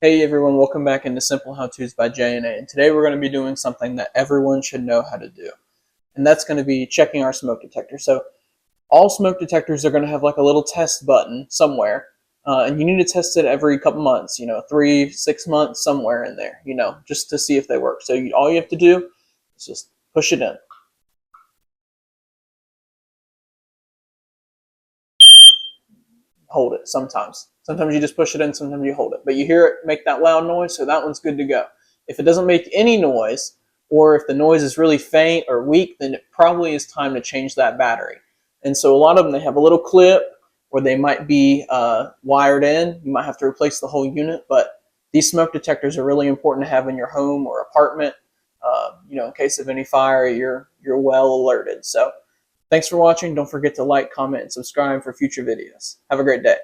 Hey everyone, welcome back into Simple How To's by J&A. And today we're going to be doing something that everyone should know how to do. And that's going to be checking our smoke detector. So all smoke detectors are going to have like a little test button somewhere. And you need to test it every couple months, 3, 6 months, somewhere in there, just to see if they work. So all you have to do is just push it in. Hold it sometimes. Sometimes you just push it in, sometimes you hold it. But you hear it make that loud noise, so that one's good to go. If it doesn't make any noise, or if the noise is really faint or weak, then it probably is time to change that battery. And so a lot of them, they have a little clip, or they might be wired in. You might have to replace the whole unit, but these smoke detectors are really important to have in your home or apartment. In case of any fire, you're well alerted. So thanks for watching. Don't forget to like, comment, and subscribe for future videos. Have a great day.